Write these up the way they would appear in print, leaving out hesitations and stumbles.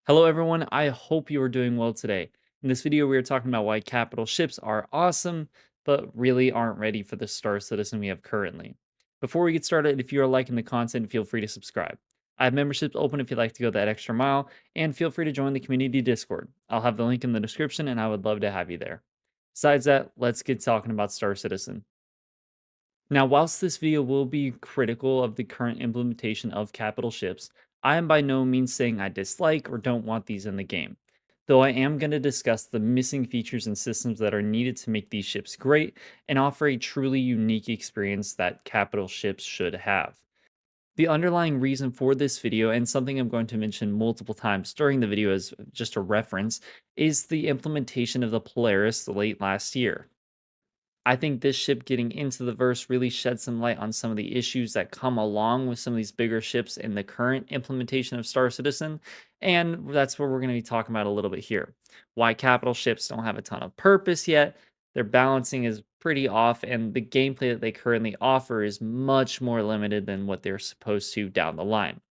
Hello everyone, I hope you are doing well today. In this video, we are talking about why capital ships are awesome, but really aren't ready for the Star Citizen we have currently. Before we get started, if you are liking the content, feel free to subscribe. I have memberships open if you'd like to go that extra mile, and feel free to join the community Discord. I'll have the link in the description, and I would love to have you there. Besides that, let's get talking about Star Citizen. Now, whilst this video will be critical of the current implementation of capital ships, I am by no means saying I dislike or don't want these in the game. Though I am going to discuss the missing features and systems that are needed to make these ships great and offer a truly unique experience that capital ships should have. The underlying reason for this video, and something I'm going to mention multiple times during the video as just a reference, is the implementation of the Polaris late last year. I think this ship getting into the verse really shed some light on some of the issues that come along with some of these bigger ships in the current implementation of Star Citizen. And that's what we're going to be talking about a little bit here. Why capital ships don't have a ton of purpose yet. Their balancing is pretty off, and the gameplay that they currently offer is much more limited than what they're supposed to down the line.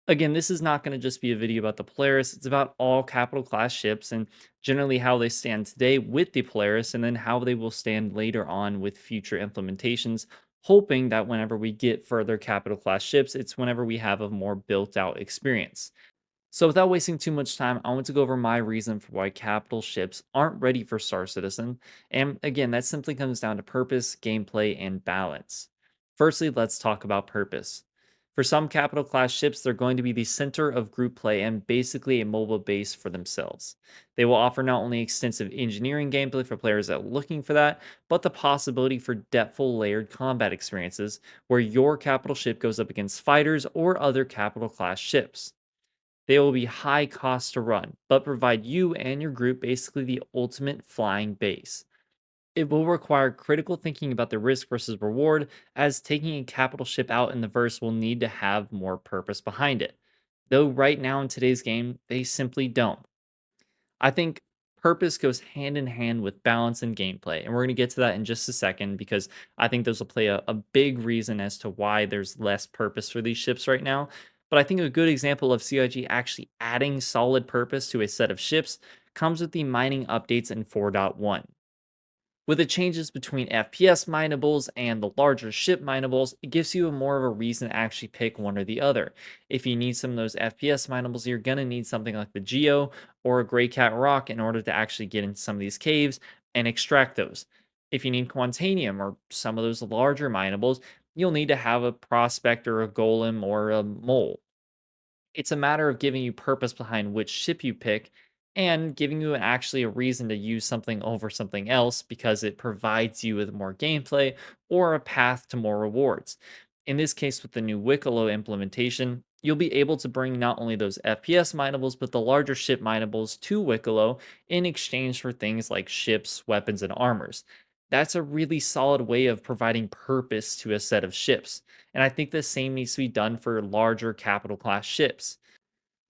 Again, this is not going to just be a video about the Polaris. It's about all capital class ships and generally how they stand today with the Polaris and then how they will stand later on with future implementations, hoping that whenever we get further capital class ships, it's whenever we have a more built out experience. So, without wasting too much time, I want to go over my reason for why capital ships aren't ready for Star Citizen. And again, that simply comes down to purpose, gameplay, and balance. Firstly, let's talk about purpose. For some capital class ships, they're going to be the center of group play and basically a mobile base for themselves. They will offer not only extensive engineering gameplay for players that are looking for that, but the possibility for depthful layered combat experiences where your capital ship goes up against fighters or other capital class ships. They will be high cost to run, but provide you and your group basically the ultimate flying base. It will require critical thinking about the risk versus reward, as taking a capital ship out in the verse will need to have more purpose behind it. Though right now in today's game, they simply don't. I think purpose goes hand in hand with balance and gameplay, and we're going to get to that in just a second because I think those will play a big reason as to why there's less purpose for these ships right now. But I think a good example of CIG actually adding solid purpose to a set of ships comes with the mining updates in 4.1. With the changes between FPS minables and the larger ship minables, it gives you a more of a reason to actually pick one or the other. If you need some of those FPS minables, you're going to need something like the Geo or a Grey Cat Rock in order to actually get into some of these caves and extract those. If you need Quantanium or some of those larger minables, you'll need to have a Prospect or a Golem or a Mole. It's a matter of giving you purpose behind which ship you pick and giving you actually a reason to use something over something else because it provides you with more gameplay or a path to more rewards. In this case, with the new Wicklow implementation, you'll be able to bring not only those FPS minables, but the larger ship minables to Wicklow in exchange for things like ships, weapons, and armors. That's a really solid way of providing purpose to a set of ships. And I think the same needs to be done for larger capital class ships.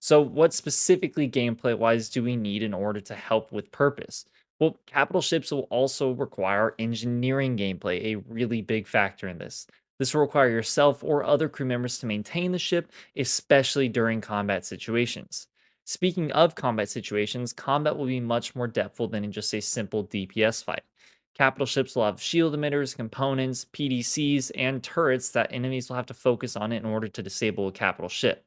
So, what specifically gameplay wise do we need in order to help with purpose? Well, capital ships will also require engineering gameplay, a really big factor in this. This will require yourself or other crew members to maintain the ship, especially during combat situations. Speaking of combat situations, combat will be much more depthful than in just a simple DPS fight. Capital ships will have shield emitters, components, PDCs, and turrets that enemies will have to focus on in order to disable a capital ship.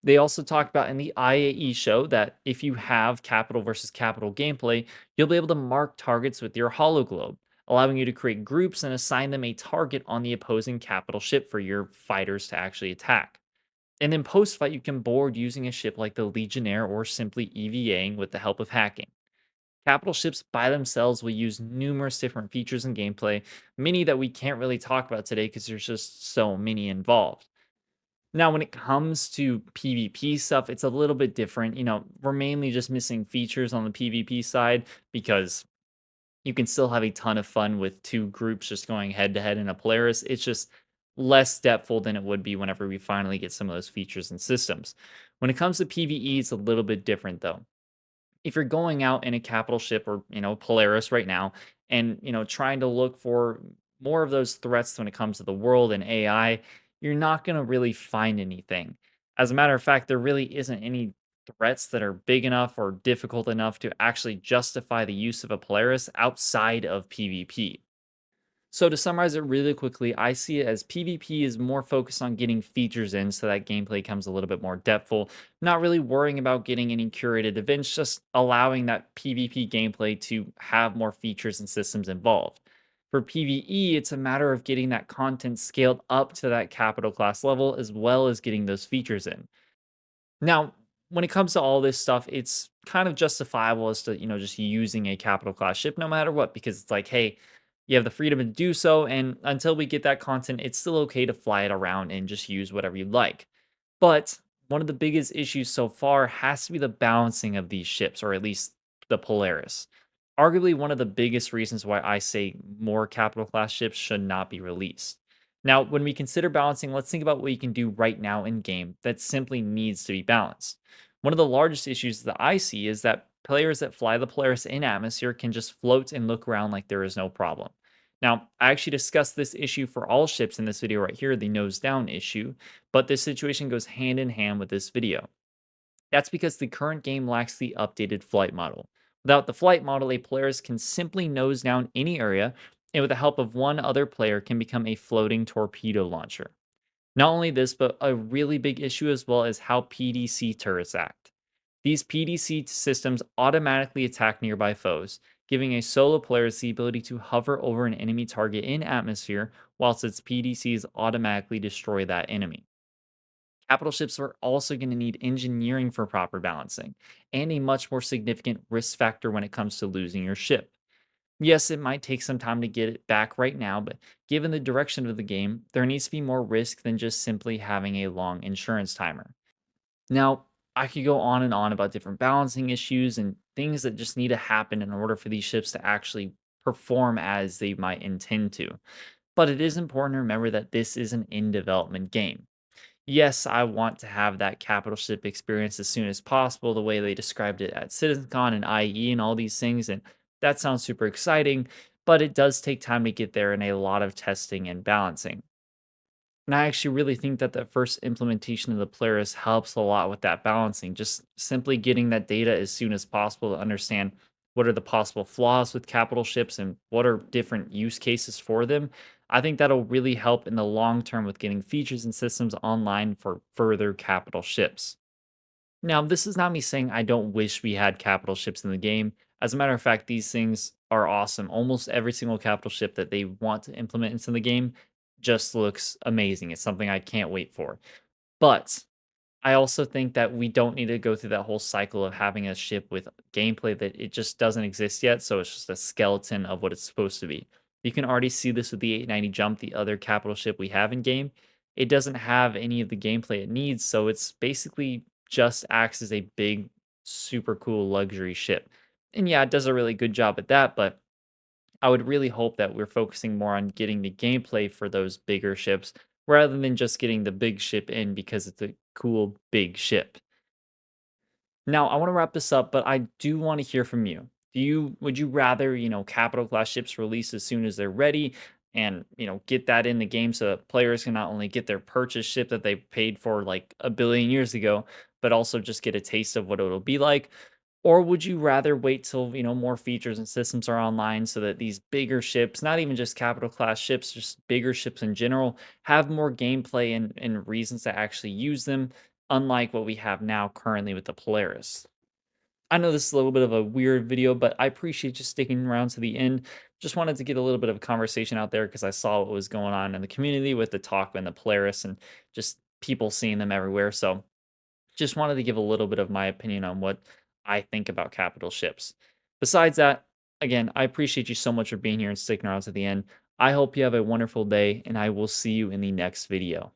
They also talked about in the IAE show that if you have capital versus capital gameplay, you'll be able to mark targets with your hologlobe, allowing you to create groups and assign them a target on the opposing capital ship for your fighters to actually attack. And then post fight, you can board using a ship like the Legionnaire or simply EVAing with the help of hacking. Capital ships by themselves will use numerous different features and gameplay, many that we can't really talk about today because there's just so many involved. Now, when it comes to PvP stuff, it's a little bit different. We're mainly just missing features on the PvP side because you can still have a ton of fun with two groups just going head to head in a Polaris. It's just less depthful than it would be whenever we finally get some of those features and systems. When it comes to PvE, it's a little bit different though. If you're going out in a capital ship or, Polaris right now and, trying to look for more of those threats when it comes to the world and AI, you're not going to really find anything. As a matter of fact, there really isn't any threats that are big enough or difficult enough to actually justify the use of a Polaris outside of PvP. So to summarize it really quickly, I see it as PvP is more focused on getting features in so that gameplay comes a little bit more depthful, not really worrying about getting any curated events, just allowing that PvP gameplay to have more features and systems involved. For PvE, it's a matter of getting that content scaled up to that capital class level as well as getting those features in. Now, when it comes to all this stuff, it's kind of justifiable as to, just using a capital class ship no matter what, because it's like, hey, you have the freedom to do so. And until we get that content, it's still okay to fly it around and just use whatever you like. But one of the biggest issues so far has to be the balancing of these ships, or at least the Polaris. Arguably, one of the biggest reasons why I say more capital class ships should not be released. Now, when we consider balancing, let's think about what you can do right now in game that simply needs to be balanced. One of the largest issues that I see is that players that fly the Polaris in atmosphere can just float and look around like there is no problem. Now, I actually discussed this issue for all ships in this video right here, the nose down issue, but this situation goes hand in hand with this video. That's because the current game lacks the updated flight model. Without the flight model, a player can simply nose down any area, and with the help of one other player, can become a floating torpedo launcher. Not only this, but a really big issue as well is how PDC turrets act. These PDC systems automatically attack nearby foes, giving a solo player the ability to hover over an enemy target in atmosphere, whilst its PDCs automatically destroy that enemy. Capital ships are also going to need engineering for proper balancing, and a much more significant risk factor when it comes to losing your ship. Yes, it might take some time to get it back right now, but given the direction of the game, there needs to be more risk than just simply having a long insurance timer. Now, I could go on and on about different balancing issues and things that just need to happen in order for these ships to actually perform as they might intend to. But it is important to remember that this is an in development game. Yes, I want to have that capital ship experience as soon as possible, the way they described it at CitizenCon and IE and all these things. And that sounds super exciting, but it does take time to get there and a lot of testing and balancing. And I actually really think that the first implementation of the Polaris helps a lot with that balancing. Just simply getting that data as soon as possible to understand what are the possible flaws with capital ships and what are different use cases for them. I think that'll really help in the long term with getting features and systems online for further capital ships. Now, this is not me saying I don't wish we had capital ships in the game. As a matter of fact, these things are awesome. Almost every single capital ship that they want to implement into the game just looks amazing. It's something I can't wait for. But I also think that we don't need to go through that whole cycle of having a ship with gameplay that it just doesn't exist yet. So it's just a skeleton of what it's supposed to be. You can already see this with the 890 Jump, the other capital ship we have in game. It doesn't have any of the gameplay it needs. So it's basically just acts as a big, super cool luxury ship. And yeah, it does a really good job at that. But I would really hope that we're focusing more on getting the gameplay for those bigger ships rather than just getting the big ship in because it's a cool big ship. Now, I want to wrap this up, but I do want to hear from you. Would you rather, capital class ships release as soon as they're ready and, get that in the game so that players can not only get their purchase ship that they paid for like a billion years ago, but also just get a taste of what it'll be like? Or would you rather wait till, more features and systems are online so that these bigger ships, not even just capital class ships, just bigger ships in general, have more gameplay and reasons to actually use them, unlike what we have now currently with the Polaris? I know this is a little bit of a weird video, but I appreciate you sticking around to the end. Just wanted to get a little bit of conversation out there because I saw what was going on in the community with the talk and the Polaris and just people seeing them everywhere. So just wanted to give a little bit of my opinion on what I think about capital ships. Besides that, again, I appreciate you so much for being here and sticking around to the end. I hope you have a wonderful day, and I will see you in the next video.